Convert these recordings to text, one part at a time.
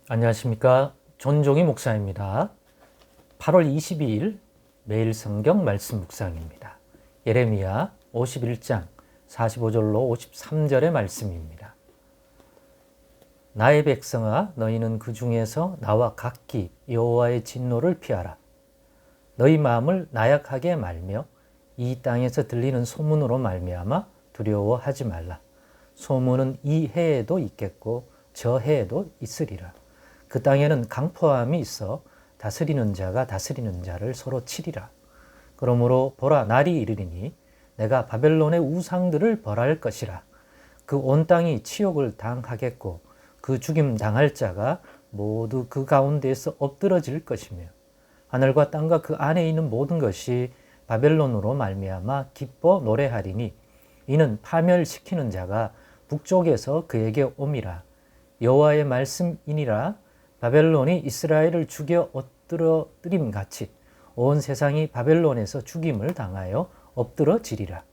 안녕하십니까. 존종이 목사입니다. 8월 22일 매일 성경 말씀 묵상입니다. 예레미야 51장 45절로 53절의 말씀입니다. 나의 백성아, 너희는 그 중에서 나와 각기 여호와의 진노를 피하라. 너희 마음을 나약하게 말며 이 땅에서 들리는 소문으로 말미암아 두려워하지 말라. 소문은 이 해에도 있겠고 저 해에도 있으리라. 그 땅에는 강포함이 있어 다스리는 자가 다스리는 자를 서로 치리라. 그러므로 보라, 날이 이르리니 내가 바벨론의 우상들을 벌할 것이라. 그 온 땅이 치욕을 당하겠고 그 죽임 당할 자가 모두 그 가운데에서 엎드러질 것이며 하늘과 땅과 그 안에 있는 모든 것이 바벨론으로 말미암아 기뻐 노래하리니 이는 파멸시키는 자가 북쪽에서 그에게 옴이라. 여호와의 말씀이니라. 바벨론이 이스라엘을 죽여 엎드러뜨림 같이 온 세상이 바벨론에서 죽임을 당하여 엎드러지리라.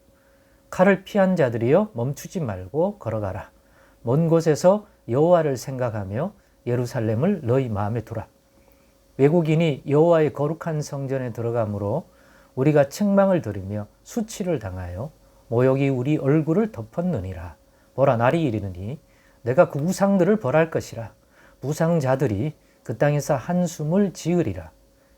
칼을 피한 자들이여 멈추지 말고 걸어가라. 먼 곳에서 여호와를 생각하며 예루살렘을 너희 마음에 두라. 외국인이 여호와의 거룩한 성전에 들어가므로 우리가 책망을 들으며 수치를 당하여 모욕이 우리 얼굴을 덮었느니라. 보라, 날이 이르느니 내가 그 우상들을 벌할 것이라. 부상자들이 그 땅에서 한숨을 지으리라.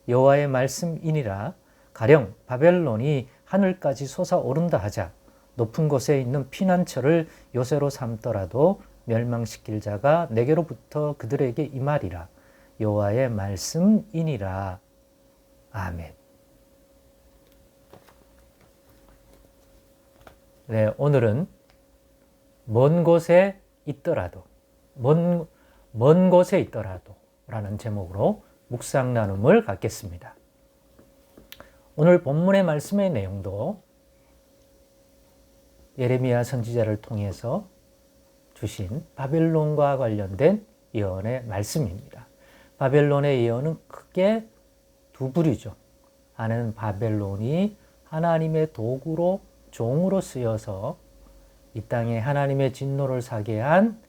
여호와의 말씀이니라. 가령 바벨론이 하늘까지 솟아오른다 하자 높은 곳에 있는 피난처를 요새로 삼더라도 멸망시킬 자가 내게로부터 그들에게 임하리라. 여호와의 말씀이니라. 아멘. 네, 오늘은 먼 곳에 있더라도 먼 곳에 있더라도 라는 제목으로 묵상 나눔을 갖겠습니다. 오늘 본문의 말씀의 내용도 예레미야 선지자를 통해서 주신 바벨론과 관련된 예언의 말씀입니다. 바벨론의 예언은 크게 두 부류죠. 하나는 바벨론이 하나님의 도구로 종으로 쓰여서 이 땅에 하나님의 진노를 사게 한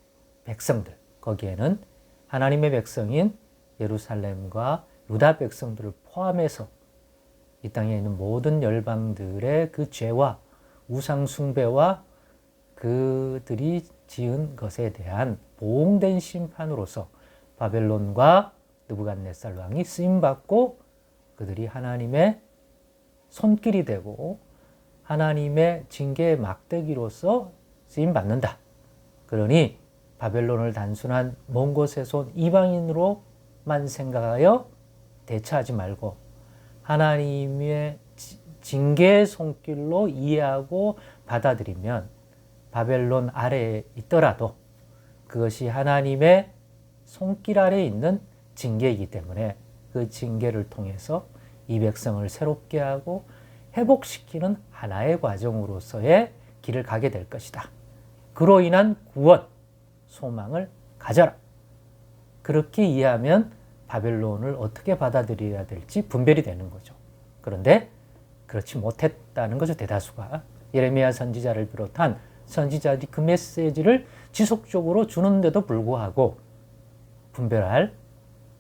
백성들, 거기에는 하나님의 백성인 예루살렘과 유다 백성들을 포함해서 이 땅에 있는 모든 열방들의 그 죄와 우상 숭배와 그들이 지은 것에 대한 보응된 심판으로서 바벨론과 느부갓네살 왕이 쓰임받고 그들이 하나님의 손길이 되고 하나님의 징계의 막대기로서 쓰임받는다. 그러니 바벨론을 단순한 먼 곳에서 온 이방인으로만 생각하여 대처하지 말고 하나님의 징계의 손길로 이해하고 받아들이면 바벨론 아래에 있더라도 그것이 하나님의 손길 아래에 있는 징계이기 때문에 그 징계를 통해서 이 백성을 새롭게 하고 회복시키는 하나의 과정으로서의 길을 가게 될 것이다. 그로 인한 구원, 소망을 가져라. 그렇게 이해하면 바벨론을 어떻게 받아들여야 될지 분별이 되는 거죠. 그런데 그렇지 못했다는 거죠. 대다수가. 예레미야 선지자를 비롯한 선지자들이 그 메시지를 지속적으로 주는데도 불구하고 분별할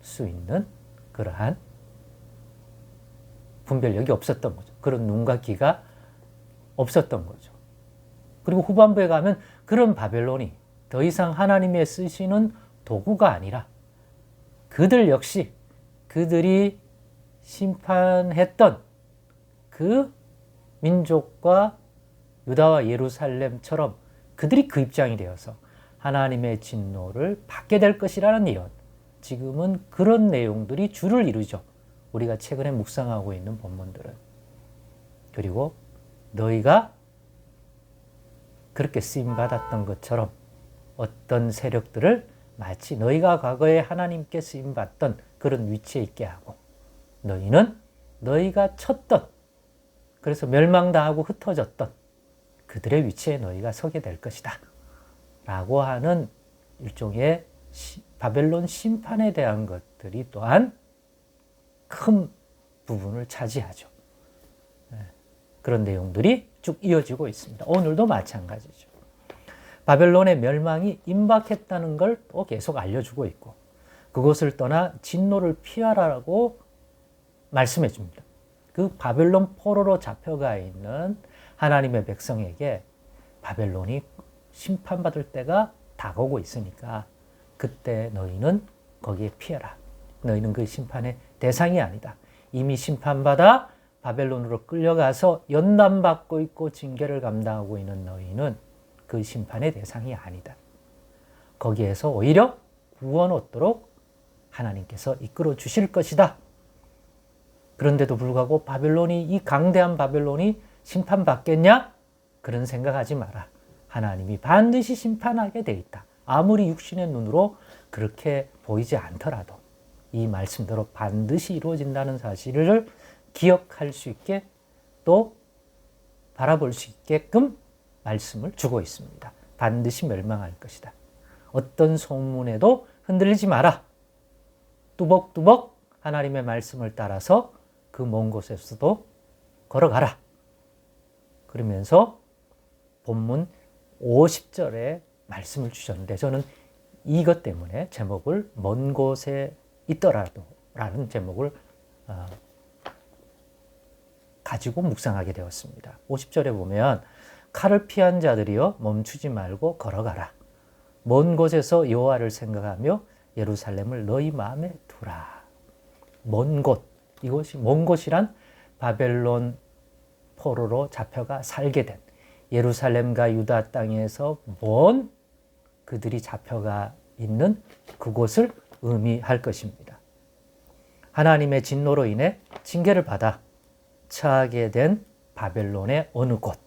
수 있는 그러한 분별력이 없었던 거죠. 그런 눈과 귀가 없었던 거죠. 그리고 후반부에 가면 그런 바벨론이 더 이상 하나님의 쓰시는 도구가 아니라 그들 역시 그들이 심판했던 그 민족과 유다와 예루살렘처럼 그들이 그 입장이 되어서 하나님의 진노를 받게 될 것이라는 예언. 지금은 그런 내용들이 주를 이루죠. 우리가 최근에 묵상하고 있는 본문들은. 그리고 너희가 그렇게 쓰임받았던 것처럼 어떤 세력들을 마치 너희가 과거에 하나님께 쓰임받던 그런 위치에 있게 하고 너희는 너희가 쳤던 그래서 멸망당하고 흩어졌던 그들의 위치에 너희가 서게 될 것이다 라고 하는 일종의 바벨론 심판에 대한 것들이 또한 큰 부분을 차지하죠. 그런 내용들이 쭉 이어지고 있습니다. 오늘도 마찬가지죠. 바벨론의 멸망이 임박했다는 걸 또 계속 알려주고 있고 그곳을 떠나 진노를 피하라고 말씀해 줍니다. 그 바벨론 포로로 잡혀가 있는 하나님의 백성에게 바벨론이 심판받을 때가 다가오고 있으니까 그때 너희는 거기에 피해라. 너희는 그 심판의 대상이 아니다. 이미 심판받아 바벨론으로 끌려가서 연단받고 있고 징계를 감당하고 있는 너희는 그 심판의 대상이 아니다. 거기에서 오히려 구원 얻도록 하나님께서 이끌어 주실 것이다. 그런데도 불구하고 이 강대한 바벨론이 심판받겠냐? 그런 생각하지 마라. 하나님이 반드시 심판하게 돼 있다. 아무리 육신의 눈으로 그렇게 보이지 않더라도 이 말씀대로 반드시 이루어진다는 사실을 기억할 수 있게 또 바라볼 수 있게끔 말씀을 주고 있습니다. 반드시 멸망할 것이다. 어떤 소문에도 흔들리지 마라. 뚜벅뚜벅 하나님의 말씀을 따라서 그 먼 곳에서도 걸어가라. 그러면서 본문 50절에 말씀을 주셨는데 저는 이것 때문에 제목을 먼 곳에 있더라도 라는 제목을 가지고 묵상하게 되었습니다. 50절에 보면 칼을 피한 자들이여 멈추지 말고 걸어가라. 먼 곳에서 여호와를 생각하며 예루살렘을 너희 마음에 두라. 먼 곳, 이곳이 먼 곳이란 바벨론 포로로 잡혀가 살게 된 예루살렘과 유다 땅에서 먼 그들이 잡혀가 있는 그곳을 의미할 것입니다. 하나님의 진노로 인해 징계를 받아 처하게 된 바벨론의 어느 곳,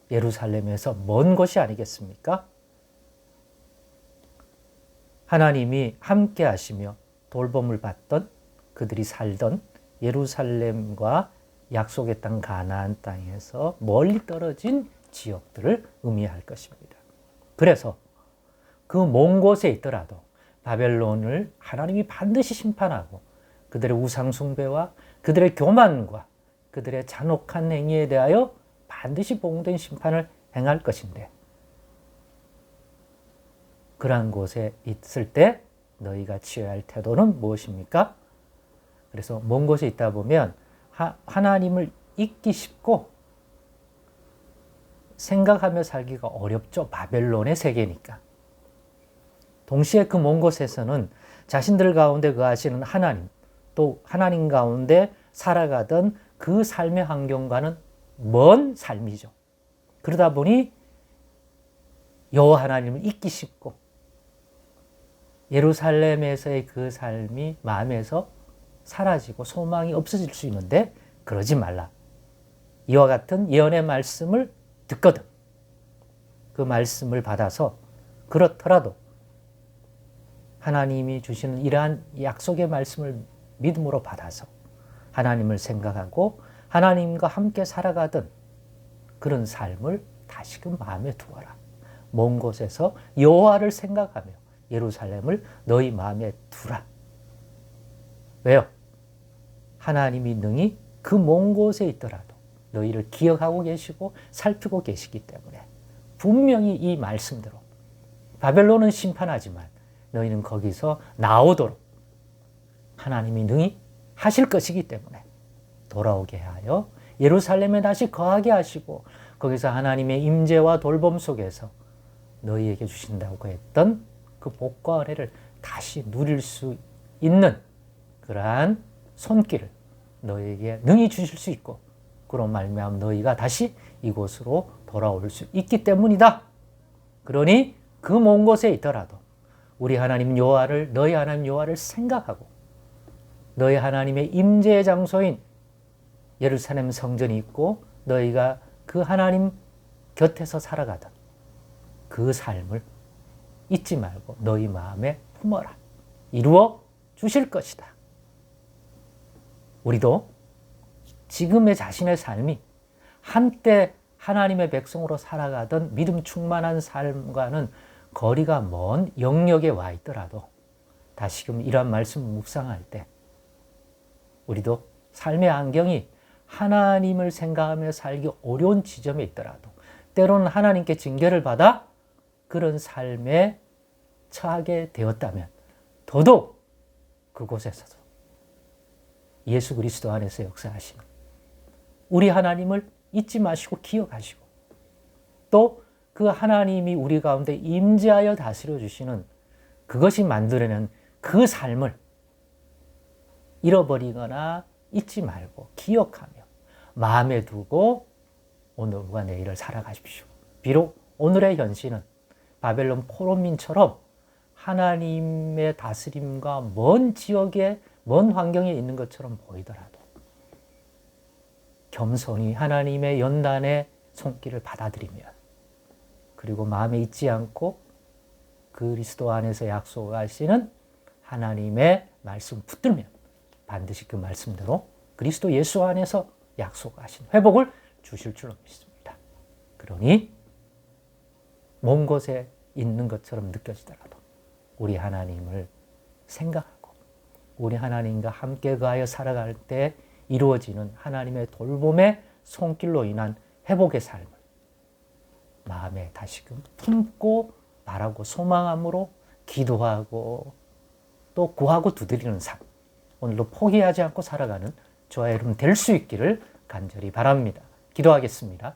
예루살렘에서 먼 곳이 아니겠습니까? 하나님이 함께 하시며 돌봄을 받던 그들이 살던 예루살렘과 약속의 땅 가나안 땅에서 멀리 떨어진 지역들을 의미할 것입니다. 그래서 그 먼 곳에 있더라도 바벨론을 하나님이 반드시 심판하고 그들의 우상 숭배와 그들의 교만과 그들의 잔혹한 행위에 대하여 반드시 복된 심판을 행할 것인데 그러한 곳에 있을 때 너희가 취해야 할 태도는 무엇입니까? 그래서 먼 곳에 있다 보면 하나님을 잊기 쉽고 생각하며 살기가 어렵죠. 바벨론의 세계니까. 동시에 그 먼 곳에서는 자신들 가운데 거하시는 하나님, 또 하나님 가운데 살아가던 그 삶의 환경과는 먼 삶이죠. 그러다 보니 여호와 하나님을 잊기 쉽고 예루살렘에서의 그 삶이 마음에서 사라지고 소망이 없어질 수 있는데 그러지 말라. 이와 같은 예언의 말씀을 듣거든 그 말씀을 받아서 그렇더라도 하나님이 주시는 이러한 약속의 말씀을 믿음으로 받아서 하나님을 생각하고 하나님과 함께 살아가던 그런 삶을 다시금 마음에 두어라. 먼 곳에서 여호와를 생각하며 예루살렘을 너희 마음에 두라. 왜요? 하나님이 능히 그 먼 곳에 있더라도 너희를 기억하고 계시고 살피고 계시기 때문에 분명히 이 말씀대로 바벨론은 심판하지만 너희는 거기서 나오도록 하나님이 능히 하실 것이기 때문에 돌아오게 하여 예루살렘에 다시 거하게 하시고 거기서 하나님의 임재와 돌봄 속에서 너희에게 주신다고 했던 그 복과 은혜를 다시 누릴 수 있는 그러한 손길을 너희에게 능히 주실 수 있고 그런 말미암아 너희가 다시 이곳으로 돌아올 수 있기 때문이다. 그러니 그 먼 곳에 있더라도 우리 하나님 여호와를 너희 하나님 여호와를 생각하고 너희 하나님의 임재의 장소인 예루살렘 성전이 있고 너희가 그 하나님 곁에서 살아가던 그 삶을 잊지 말고 너희 마음에 품어라. 이루어 주실 것이다. 우리도 지금의 자신의 삶이 한때 하나님의 백성으로 살아가던 믿음 충만한 삶과는 거리가 먼 영역에 와 있더라도 다시금 이런 말씀을 묵상할 때 우리도 삶의 안경이 하나님을 생각하며 살기 어려운 지점에 있더라도 때로는 하나님께 징계를 받아 그런 삶에 처하게 되었다면 더더욱 그곳에서도 예수 그리스도 안에서 역사하시는 우리 하나님을 잊지 마시고 기억하시고 또 그 하나님이 우리 가운데 임재하여 다스려 주시는 그것이 만들어낸 그 삶을 잃어버리거나 잊지 말고 기억하며 마음에 두고 오늘과 내일을 살아가십시오. 비록 오늘의 현실은 바벨론 포로민처럼 하나님의 다스림과 먼 지역에 먼 환경에 있는 것처럼 보이더라도 겸손히 하나님의 연단의 손길을 받아들이며 그리고 마음에 잊지 않고 그리스도 안에서 약속하시는 하나님의 말씀 붙들면 반드시 그 말씀대로 그리스도 예수 안에서 약속하신 회복을 주실 줄로 믿습니다. 그러니 먼 곳에 있는 것처럼 느껴지더라도 우리 하나님을 생각하고 우리 하나님과 함께 가하여 살아갈 때 이루어지는 하나님의 돌봄의 손길로 인한 회복의 삶을 마음에 다시금 품고 바라고 소망함으로 기도하고 또 구하고 두드리는 삶 오늘도 포기하지 않고 살아가는 저와 여러분 될 수 있기를 간절히 바랍니다. 기도하겠습니다.